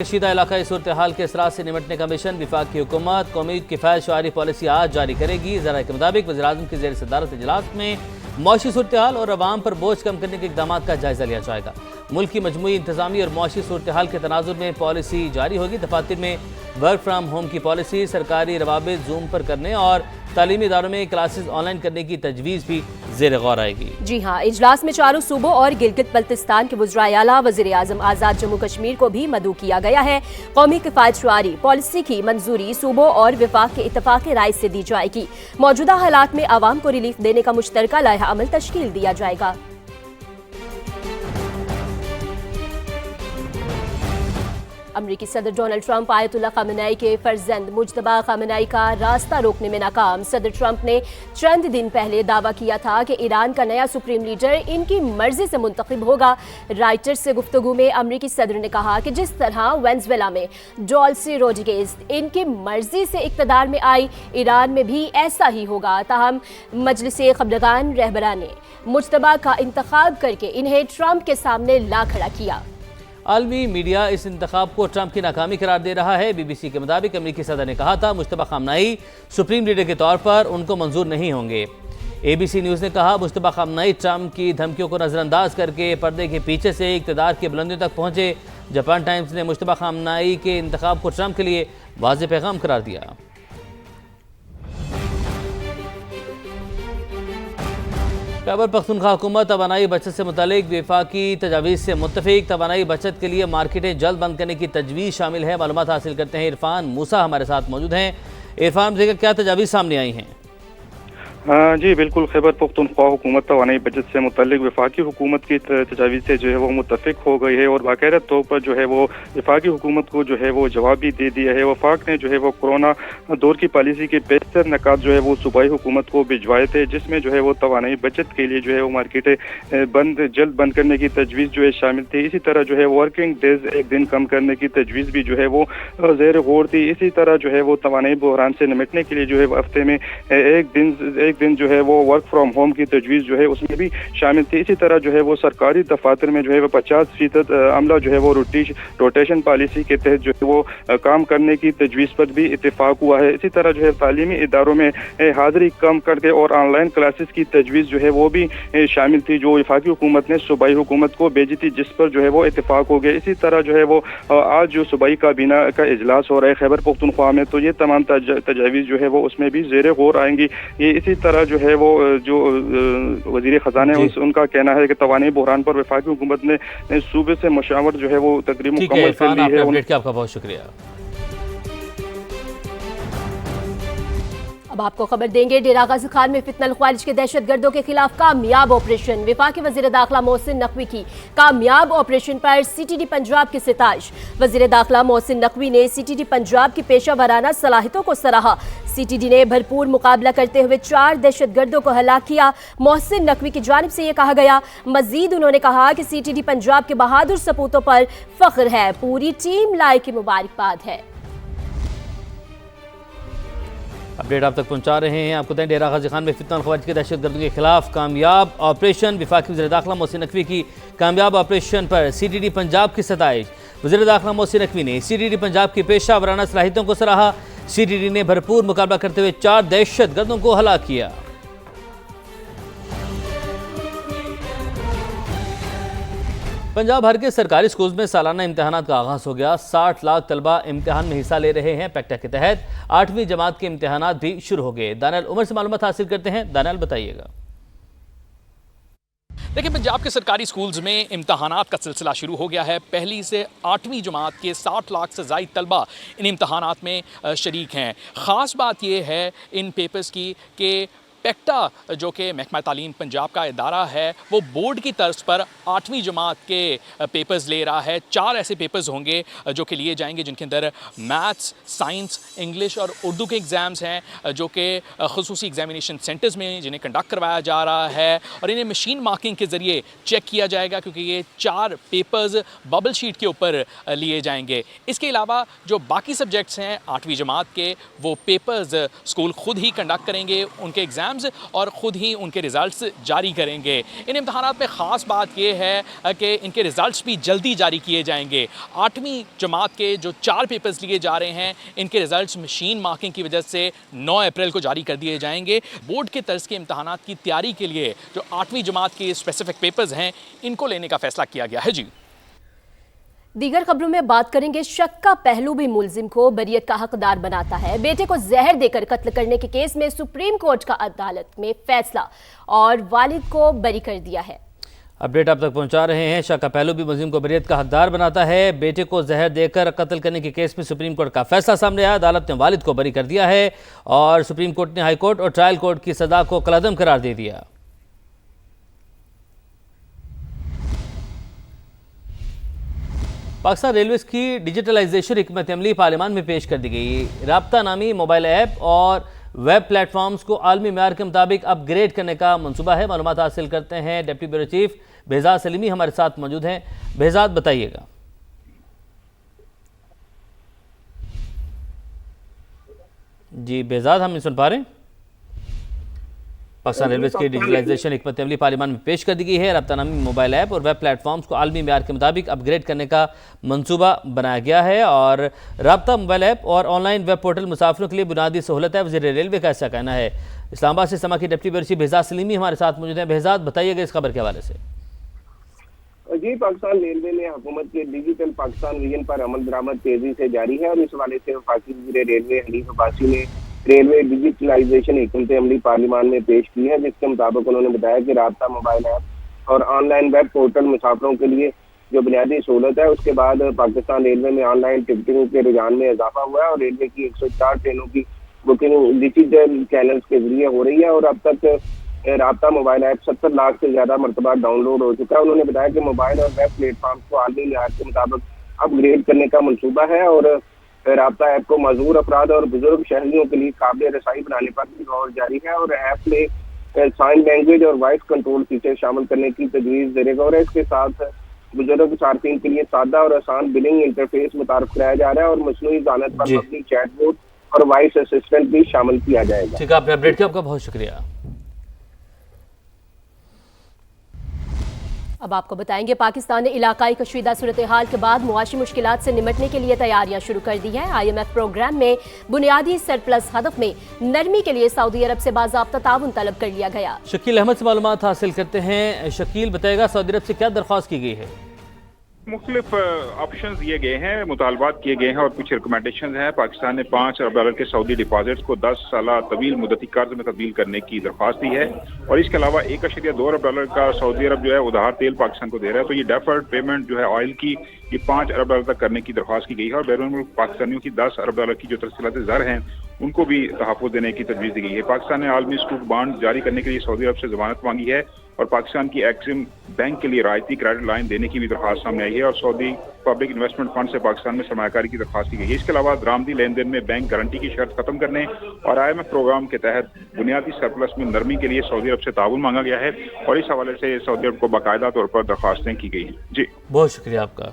کشیدہ علاقائی صورتحال کے اثرات سے نمٹنے کا مشن وفاق کی حکومت قومی کفایت شعاری پالیسی آج جاری کرے گی۔ ذرائع کے مطابق وزیراعظم کی زیر صدارت اجلاس میں معاشی صورتحال اور عوام پر بوجھ کم کرنے کے اقدامات کا جائزہ لیا جائے گا۔ ملک کی مجموعی انتظامی اور معاشی صورتحال کے تناظر میں پالیسی جاری ہوگی۔ دفاتر میں ورک فرام ہوم کی پالیسی، سرکاری روابط زوم پر کرنے اور تعلیمی اداروں میں کلاسز آن لائن کرنے کی تجویز بھی زیر غور آئے گی۔ جی ہاں، اجلاس میں چاروں صوبوں اور گلگت بلتستان کے وزرائے اعلیٰ، وزیر اعظم آزاد جموں کشمیر کو بھی مدعو کیا گیا ہے۔ قومی کفایت شعاری پالیسی کی منظوری صوبوں اور وفاق کے اتفاق رائے سے دی جائے گی۔ موجودہ حالات میں عوام کو ریلیف دینے کا مشترکہ لائحہ عمل تشکیل دیا جائے گا۔ امریکی صدر ڈونلڈ ٹرمپ آیت اللہ خامنہئی کے فرزند مجتبی خامنہئی کا راستہ روکنے میں ناکام۔ صدر ٹرمپ نے چند دن پہلے دعویٰ کیا تھا کہ ایران کا نیا سپریم لیڈر ان کی مرضی سے منتخب ہوگا۔ رائٹرز سے گفتگو میں امریکی صدر نے کہا کہ جس طرح وینزویلا میں ڈولسی روڈریگز ان کی مرضی سے اقتدار میں آئی، ایران میں بھی ایسا ہی ہوگا۔ تاہم مجلس خبرگان رہبران نے مجتبی کا انتخاب کر کے انہیں ٹرمپ کے سامنے لا کھڑا کیا۔ عالمی میڈیا اس انتخاب کو ٹرمپ کی ناکامی قرار دے رہا ہے۔ بی بی سی کے مطابق امریکی صدر نے کہا تھا مجتبی خامنہئی سپریم لیڈر کے طور پر ان کو منظور نہیں ہوں گے۔ اے بی سی نیوز نے کہا مجتبی خامنہئی ٹرمپ کی دھمکیوں کو نظر انداز کر کے پردے کے پیچھے سے اقتدار کی بلندیوں تک پہنچے۔ جاپان ٹائمز نے مجتبی خامنہئی کے انتخاب کو ٹرمپ کے لیے واضح پیغام قرار دیا۔ خیبر پختونخوا حکومت توانائی بچت سے متعلق وفاقی تجاویز سے متفق۔ توانائی بچت کے لیے مارکیٹیں جلد بند کرنے کی تجویز شامل ہے۔ معلومات حاصل کرتے ہیں عرفان موسیٰ ہمارے ساتھ موجود ہیں۔ عرفان، کیا تجاویز سامنے آئی ہیں؟ جی بالکل، خیبر پختونخوا حکومت توانائی بچت سے متعلق وفاقی حکومت کی تجاویز سے جو ہے وہ متفق ہو گئی ہے اور باقاعدہ طور پر جو ہے وہ وفاقی حکومت کو جو ہے وہ جواب بھی دے دیا ہے۔ وفاق نے جو ہے وہ کورونا دور کی پالیسی کے بیشتر نکات جو ہے وہ صوبائی حکومت کو بھجوائے تھے، جس میں جو ہے وہ توانائی بچت کے لیے جو ہے وہ مارکیٹیں جلد بند کرنے کی تجویز جو ہے شامل تھی۔ اسی طرح جو ہے ورکنگ ڈیز ایک دن کم کرنے کی تجویز بھی جو ہے وہ زیر غور تھی۔ اسی طرح جو ہے وہ توانائی بحران سے نمٹنے کے لیے جو ہے ہفتے میں ایک دن جو ہے وہ ورک فرام ہوم کی تجویز جو ہے اس میں بھی شامل تھی۔ اسی طرح جو ہے وہ سرکاری دفاتر میں جو ہے وہ 50% عملہ جو ہے وہ روٹیشن پالیسی کے تحت جو ہے وہ کام کرنے کی تجویز پر بھی اتفاق ہوا ہے۔ اسی طرح جو ہے تعلیمی اداروں میں حاضری کم کر کے اور آن لائن کلاسز کی تجویز جو ہے وہ بھی شامل تھی، جو وفاقی حکومت نے صوبائی حکومت کو بھیجی تھی، جس پر جو ہے وہ اتفاق ہو گیا۔ اسی طرح جو ہے وہ آج جو صوبائی کابینہ کا اجلاس ہو رہا ہے خیبر پختونخوا میں، تو یہ تمام تجاویز جو ہے وہ اس میں بھی زیر غور آئیں گی۔ یہ اسی طرح جو ہے وہ جو وزیر خزانہ ان کا کہنا ہے کہ توانائی بحران پر وفاقی حکومت نے صوبے سے مشاورت جو ہے وہ تقریباً مکمل کر لی ہے۔ اپڈیٹ کا آپ کا بہت شکریہ۔ اب آپ کو خبر دیں گے، ڈیرہ غازی خان میں فتنہ الخوارج کے دہشت گردوں کے خلاف کامیاب آپریشن۔ وفاقی وزیر داخلہ محسن نقوی کی کامیاب آپریشن پر سی ٹی ڈی پنجاب کی ستائش۔ وزیر داخلہ محسن نقوی نے سی ٹی ڈی پنجاب کی پیشہ ورانہ صلاحیتوں کو سراہا۔ سی ٹی ڈی نے بھرپور مقابلہ کرتے ہوئے 4 دہشت گردوں کو ہلاک کیا۔ محسن نقوی کی جانب سے یہ کہا گیا۔ مزید انہوں نے کہا کہ سی ٹی ڈی پنجاب کے بہادر سپوتوں پر فخر ہے، پوری ٹیم لائق کی مبارکباد ہے۔ اپڈیٹ آپ تک پہنچا رہے ہیں۔ آپ کو بتائیں ڈیرہ غازی خان میں فتنہ الخوارج کے دہشت گردوں کے خلاف کامیاب آپریشن۔ وفاقی وزیر داخلہ محسن نقوی کی کامیاب آپریشن پر سی ٹی ڈی پنجاب کی ستائش۔ وزیر داخلہ محسن نقوی نے سی ٹی ڈی پنجاب کی پیشہ ورانہ صلاحیتوں کو سراہا۔ سی ٹی ڈی نے بھرپور مقابلہ کرتے ہوئے 4 دہشت گردوں کو ہلاک کیا۔ پنجاب بھر کے سرکاری سکولز میں سالانہ امتحانات کا آغاز ہو گیا۔ 60 لاکھ طلبہ امتحان میں حصہ لے رہے ہیں۔ پیکٹا کے تحت 8ویں جماعت کے امتحانات بھی شروع ہو گئے۔ دانیال عمر سے معلومات حاصل کرتے ہیں۔ دانیال، بتائیے گا۔ لیکن پنجاب کے سرکاری سکولز میں امتحانات کا سلسلہ شروع ہو گیا ہے۔ پہلی سے 8ویں جماعت کے 60 لاکھ سے زائد طلبہ ان امتحانات میں شریک ہیں۔ خاص بات یہ ہے ان پیپرز کی کہ پیکٹا جو کہ محکمہ تعلیم پنجاب کا ادارہ ہے، وہ بورڈ کی طرز پر 8ویں جماعت کے پیپرز لے رہا ہے۔ 4 ایسے پیپرز ہوں گے جو کہ لیے جائیں گے، جن کے اندر میتھس، سائنس، انگلش اور اردو کے ایگزامز ہیں، جو کہ خصوصی ایگزامینیشن سینٹرز میں جنہیں کنڈکٹ کروایا جا رہا ہے، اور انہیں مشین مارکنگ کے ذریعے چیک کیا جائے گا، کیونکہ یہ 4 پیپرز ببل شیٹ کے اوپر لیے جائیں گے۔ اس کے علاوہ جو باقی سبجیکٹس ہیں 8ویں جماعت کے، وہ پیپرز اسکول خود ہی کنڈکٹ کریں گے۔ ان کے ایگزام ایگزامز اور خود ہی ان کے رزلٹس جاری کریں گے۔ ان امتحانات میں خاص بات یہ ہے کہ ان کے رزلٹس بھی جلدی جاری کیے جائیں گے۔ 8ویں جماعت کے جو 4 پیپرز لیے جا رہے ہیں ان کے رزلٹس مشین مارکنگ کی وجہ سے 9 اپریل کو جاری کر دیے جائیں گے۔ بورڈ کے طرز کے امتحانات کی تیاری کے لیے جو 8ویں جماعت کے اسپیسیفک پیپرز ہیں ان کو لینے کا فیصلہ کیا گیا ہے۔ جی دیگر خبروں میں بات کریں گے، شک کا پہلو بھی ملزم کو بریت کا حقدار بناتا ہے۔ بیٹے کو زہر دے کر قتل کرنے کے کیس میں سپریم کورٹ کا عدالت میں فیصلہ اور والد کو بری کر دیا ہے۔ اپڈیٹ آپ تک پہنچا رہے ہیں۔ شک کا پہلو بھی ملزم کو بریت کا حقدار بناتا ہے۔ بیٹے کو زہر دے کر قتل کرنے کے کیس میں سپریم کورٹ کا فیصلہ سامنے آیا۔ عدالت نے والد کو بری کر دیا ہے اور سپریم کورٹ نے ہائی کورٹ اور ٹرائل کورٹ کی سزا کو کالعدم قرار دے دیا۔ پاکستان ریلویز کی ڈیجیٹلائزیشن حکمت عملی پارلیمان میں پیش کر دی گئی۔ رابطہ نامی موبائل ایپ اور ویب پلیٹ فارمز کو عالمی معیار کے مطابق اپ گریڈ کرنے کا منصوبہ ہے۔ معلومات حاصل کرتے ہیں deputy bureau chief Behzad Salimi ہمارے ساتھ موجود ہیں۔ بہزاد بتائیے گا۔ جی بہزاد، ہم نہیں سن پا رہے ہیں۔ پاکستان ریلویز کی ڈیجیٹلائزیشن حکمت عملی پارلیمان میں پیش کر دی گئی ہے۔ رابطہ نامی موبائل ایپ اور ویب پلیٹ فارمز کو عالمی معیار کے مطابق اپ گریڈ کرنے کا منصوبہ بنایا گیا ہے اور رابطہ موبائل ایپ اور آن لائن ویب پورٹل مسافروں کے لیے بنیادی سہولت ہے۔ وزیر ریلوے کا ایسا کہنا ہے۔ اسلام آباد سے سما کی deputy bureau chief Behzad Salimi ہمارے ساتھ موجود ہیں۔ بہزاد بتائیے گا اس خبر کے حوالے سے۔ جی، پاکستان ریلوے میں حکومت کے ڈیجیٹل پاکستان ویژن پر عمل درآمد تیزی سے جاری ہے اور اس حوالے سے وفاقی وزیر ریلوے حنیف عباسی نے ریلوے ڈیجیٹلائزیشن حکمت عملی پارلیمان میں پیش کی ہے، جس کے مطابق انہوں نے بتایا کہ رابطہ موبائل ایپ اور آن لائن ویب پورٹل مسافروں کے لیے جو بنیادی سہولت ہے، اس کے بعد پاکستان ریلوے میں آن لائن ٹکٹنگ کے رجحان میں اضافہ ہوا ہے اور ریلوے کی 104 ٹرینوں کی بکنگ ڈیجیٹل چینلز کے ذریعے ہو رہی ہے اور اب تک رابطہ موبائل ایپ 70 لاکھ سے زیادہ مرتبہ ڈاؤن لوڈ ہو چکا ہے۔ انہوں نے بتایا کہ موبائل اور ویب پلیٹ فارمز کو عالمی معیار کے مطابق اپ گریڈ کرنے کا منصوبہ ہے اور رابطہ ایپ کو معذور افراد اور بزرگ شہریوں کے لیے قابل رسائی بنانے پر بھی غور جاری ہے اور ایپ میں سائن لینگویج اور وائس کنٹرول فیچر شامل کرنے کی تجویز زیر غور ہے۔ اس کے ساتھ بزرگ صارفین کے لیے سادہ اور آسان بلنگ انٹرفیس متعارف کرایا جا رہا ہے اور مصنوعی ذہانت پر مبنی چیٹ بوٹ اور وائس اسسٹنٹ بھی شامل کیا جائے گا۔ ٹھیک ہے، آپ نے اپڈیٹ کیا، آپ کا بہت شکریہ۔ اب آپ کو بتائیں گے، پاکستان نے علاقائی کشیدہ صورتحال کے بعد معاشی مشکلات سے نمٹنے کے لیے تیاریاں شروع کر دی ہیں۔ IMF پروگرام میں بنیادی سرپلس ہدف میں نرمی کے لیے سعودی عرب سے باضابطہ تعاون طلب کر لیا گیا۔ شکیل احمد سے معلومات حاصل کرتے ہیں۔ شکیل بتائے گا سعودی عرب سے کیا درخواست کی گئی ہے؟ مختلف آپشنز دیے گئے ہیں، مطالبات کیے گئے ہیں اور کچھ ریکمنڈیشنز ہیں۔ پاکستان نے 5 ارب ڈالر کے سعودی ڈپازٹس کو 10 سالہ طویل مدتی قرض میں تبدیل کرنے کی درخواست دی ہے اور اس کے علاوہ 1.2 ارب ڈالر کا سعودی عرب جو ہے ادھار تیل پاکستان کو دے رہا ہے، تو یہ ڈیفرڈ پیمنٹ جو ہے آئل کی یہ 5 ارب ڈالر تک کرنے کی درخواست کی گئی ہے اور بیرون ملک پاکستانیوں کی 10 ارب ڈالر کی جو ترسیلات زر ہیں ان کو بھی تحفظ دینے کی تجویز دی گئی ہے۔ پاکستان نے عالمی سکوک بانڈ جاری کرنے کے لیے سعودی عرب سے ضمانت مانگی ہے اور پاکستان کی ایکسم بینک کے لیے رعایتی کریڈٹ لائن دینے کی بھی درخواست سامنے آئی ہے اور سعودی پبلک انویسٹمنٹ فنڈ سے پاکستان میں سرمایہ کاری کی درخواست کی گئی ہے۔ اس کے علاوہ درآمدی لین دین میں بینک گارنٹی کی شرط ختم کرنے اور IMF پروگرام کے تحت بنیادی سرپلس میں نرمی کے لیے سعودی عرب سے تعاون مانگا گیا ہے اور اس حوالے سے سعودی عرب کو باقاعدہ طور پر درخواستیں کی گئی ہیں۔ جی بہت شکریہ آپ کا۔